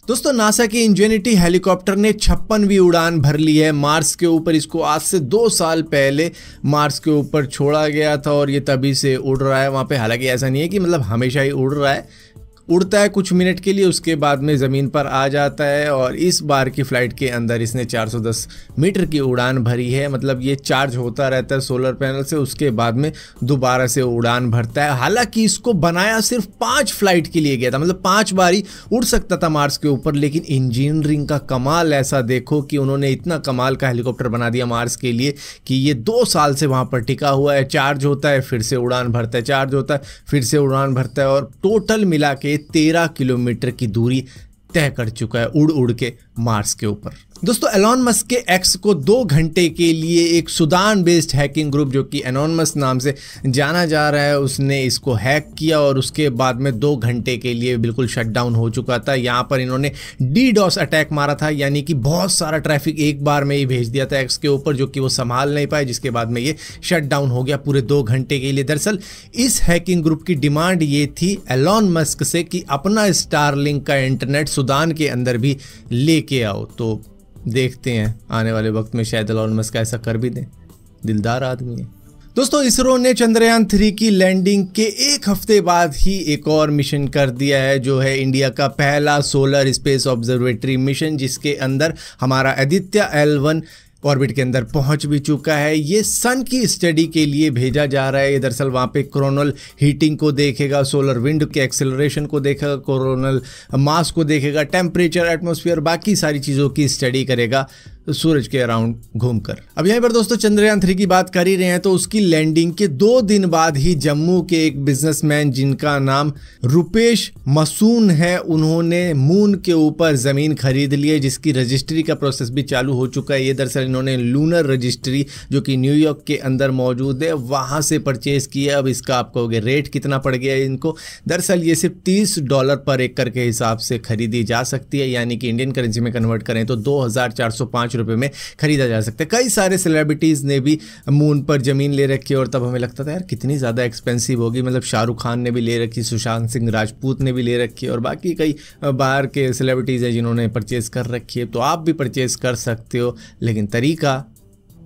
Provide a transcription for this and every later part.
दोस्तों नासा की Ingenuity helicopter ने 56वीं उड़ान भर ली है मार्स के ऊपर। इसको आज से 2 साल पहले मार्स के ऊपर छोड़ा गया था और ये तभी से उड़ रहा है वहाँ पे। हालांकि ऐसा नहीं है कि मतलब हमेशा ही उड़ रहा है, उड़ता है कुछ मिनट के लिए, उसके बाद में ज़मीन पर आ जाता है। और इस बार की फ़्लाइट के अंदर इसने 410 मीटर की उड़ान भरी है। मतलब ये चार्ज होता रहता है सोलर पैनल से, उसके बाद में दोबारा से उड़ान भरता है। हालांकि इसको बनाया सिर्फ 5 फ्लाइट के लिए गया था, मतलब 5 बार ही उड़ सकता था मार्स के ऊपर। लेकिन इंजीनियरिंग का कमाल ऐसा देखो कि उन्होंने इतना कमाल का हेलीकॉप्टर बना दिया मार्स के लिए कि ये 2 साल से वहाँ पर टिका हुआ है। चार्ज होता है, फिर से उड़ान भरता है, चार्ज होता है, फिर से उड़ान भरता है। और टोटल मिला के 13 किलोमीटर की दूरी तय कर चुका है उड़ उड़ के मार्स के ऊपर। दोस्तों एलॉन मस्क के एक्स को 2 घंटे के लिए एक सूडान बेस्ड हैकिंग ग्रुप जो कि एनोनिमस नाम से जाना जा रहा है, उसने इसको हैक किया और उसके बाद में 2 घंटे के लिए बिल्कुल शट डाउन हो चुका था। यहाँ पर इन्होंने DDoS अटैक मारा था, यानी कि बहुत सारा ट्रैफिक एक बार में ही भेज दिया था एक्स के ऊपर, जो कि वो संभाल नहीं पाए, जिसके बाद में ये शट डाउन हो गया पूरे 2 घंटे के लिए। दरअसल इस हैकिंग ग्रुप की डिमांड ये थी एलॉन मस्क से कि अपना स्टारलिंक का इंटरनेट सूडान के अंदर भी लेके आओ। तो देखते हैं आने वाले वक्त में शायद एलॉन मस्क ऐसा कर भी दें, दिलदार आदमी है। दोस्तों इसरो ने चंद्रयान 3 की लैंडिंग के 1 हफ्ते बाद ही एक और मिशन कर दिया है, जो है इंडिया का पहला सोलर स्पेस ऑब्जर्वेटरी मिशन, जिसके अंदर हमारा आदित्य L1 ऑर्बिट के अंदर पहुंच भी चुका है। ये सन की स्टडी के लिए भेजा जा रहा है। ये दरअसल वहाँ पे कोरोनल हीटिंग को देखेगा, सोलर विंड के एक्सेलरेशन को देखेगा, कोरोनल मास को देखेगा, टेम्परेचर, एटमॉस्फेयर, बाकी सारी चीज़ों की स्टडी करेगा सूरज के अराउंड घूमकर। अब यहाँ पर दोस्तों चंद्रयान 3 की बात कर ही रहे हैं, तो उसकी लैंडिंग के 2 दिन बाद ही जम्मू के एक बिजनेसमैन जिनका नाम रुपेश मसून है, उन्होंने मून के ऊपर ज़मीन खरीद ली है, जिसकी रजिस्ट्री का प्रोसेस भी चालू हो चुका है। ये दरअसल इन्होंने लूनर रजिस्ट्री जो कि न्यूयॉर्क के अंदर मौजूद है, वहाँ से परचेज़ किया। अब इसका आप कहोगे रेट कितना पड़ गया है इनको? दरअसल ये सिर्फ $30 पर एकड़ के हिसाब से खरीदी जा सकती है, यानी कि इंडियन करेंसी में कन्वर्ट करें तो 2405 रुपए में खरीदा जा सकता है। कई सारे सेलिब्रिटीज ने भी मून पर जमीन ले रखी है और तब हमें लगता था यार कितनी ज़्यादा एक्सपेंसिव होगी। मतलब शाहरुख खान ने भी ले रखी, सुशांत सिंह राजपूत ने भी ले रखी है और बाकी कई बाहर के सेलिब्रिटीज़ हैं जिन्होंने परचेज़ कर रखी है। तो आप भी परचेज़ कर सकते हो, लेकिन तरीका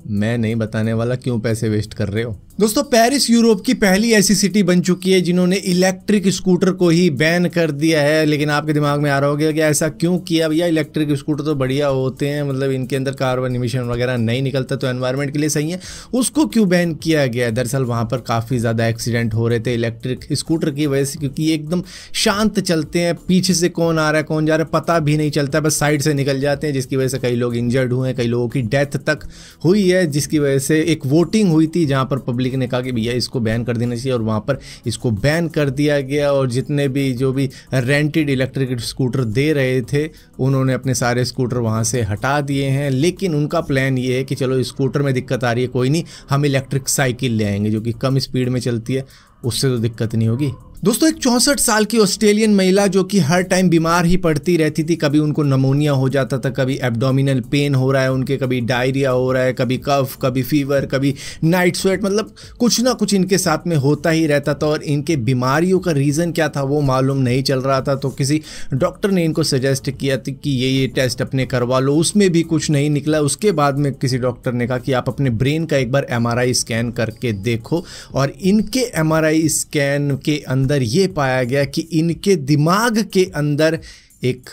मैं नहीं बताने वाला, क्यों पैसे वेस्ट कर रहे हो। दोस्तों पेरिस यूरोप की पहली ऐसी सिटी बन चुकी है जिन्होंने इलेक्ट्रिक स्कूटर को ही बैन कर दिया है। लेकिन आपके दिमाग में आ रहा होगा कि ऐसा क्यों किया भैया, इलेक्ट्रिक स्कूटर तो बढ़िया होते हैं, मतलब इनके अंदर कार्बन इमिशन वगैरह नहीं निकलता, तो एनवायरनमेंट के लिए सही है, उसको क्यों बैन किया गया। दरअसल वहाँ पर काफ़ी ज़्यादा एक्सीडेंट हो रहे थे इलेक्ट्रिक स्कूटर की वजह से, क्योंकि ये एकदम शांत चलते हैं, पीछे से कौन आ रहा है कौन जा रहा है पता भी नहीं चलता, बस साइड से निकल जाते हैं, जिसकी वजह से कई लोग इंजर्ड हुए हैं, कई लोगों की डेथ तक हुई है। जिसकी वजह से एक वोटिंग हुई थी जहाँ पर पब्लिक ने कहा कि भैया इसको बैन कर देना चाहिए, और वहाँ पर इसको बैन कर दिया गया। और जितने भी जो भी रेंटेड इलेक्ट्रिक स्कूटर दे रहे थे उन्होंने अपने सारे स्कूटर वहाँ से हटा दिए हैं। लेकिन उनका प्लान ये है कि चलो स्कूटर में दिक्कत आ रही है, कोई नहीं, हम इलेक्ट्रिक साइकिल ले आएंगे जो कि कम स्पीड में चलती है, उससे तो दिक्कत नहीं होगी। दोस्तों एक 64 साल की ऑस्ट्रेलियन महिला जो कि हर टाइम बीमार ही पड़ती रहती थी, कभी उनको नमोनिया हो जाता था, कभी एब्डोमिनल पेन हो रहा है उनके, कभी डायरिया हो रहा है, कभी कफ, कभी फीवर, कभी नाइट स्वेट, मतलब कुछ ना कुछ इनके साथ में होता ही रहता था। और इनके बीमारियों का रीज़न क्या था वो मालूम नहीं चल रहा था। तो किसी डॉक्टर ने इनको सजेस्ट किया था कि ये टेस्ट अपने करवा लो, उसमें भी कुछ नहीं निकला। उसके बाद में किसी डॉक्टर ने कहा कि आप अपने ब्रेन का एक बार MRI स्कैन करके देखो, और इनके MRI स्कैन के अंदर ये पाया गया कि इनके दिमाग के अंदर एक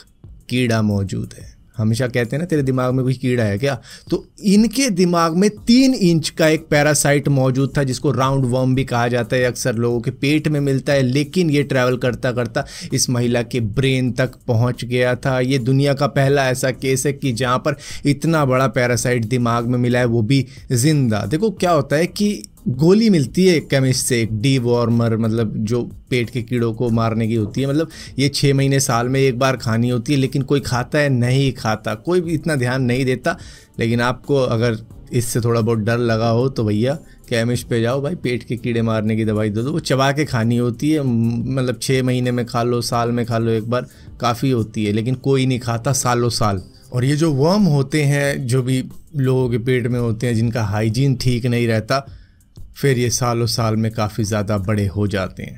कीड़ा मौजूद है। हमेशा कहते हैं ना तेरे दिमाग में कोई कीड़ा है क्या, तो इनके दिमाग में 3 इंच का एक पैरासाइट मौजूद था जिसको राउंड वर्म भी कहा जाता है, अक्सर लोगों के पेट में मिलता है। लेकिन ये ट्रैवल करता करता इस महिला के ब्रेन तक पहुंच गया था। ये दुनिया का पहला ऐसा केस है कि जहां पर इतना बड़ा पैरासाइट दिमाग में मिला है, वो भी जिंदा। देखो क्या होता है कि गोली मिलती है केमिस्ट से, एक डीवॉर्मर, मतलब जो पेट के कीड़ों को मारने की होती है, मतलब ये 6 महीने साल में एक बार खानी होती है। लेकिन कोई खाता है? नहीं खाता, कोई भी इतना ध्यान नहीं देता। लेकिन आपको अगर इससे थोड़ा बहुत डर लगा हो तो भैया केमिस्ट पे जाओ, भाई पेट के कीड़े मारने की दवाई दे दो, वो चबा के खानी होती है, मतलब 6 महीने में खा लो, साल में खा लो एक बार, काफ़ी होती है। लेकिन कोई नहीं खाता सालों साल। और ये जो वर्म होते हैं जो भी लोगों के पेट में होते हैं, जिनका हाइजीन ठीक नहीं रहता, फिर ये सालों साल में काफ़ी ज़्यादा बड़े हो जाते हैं।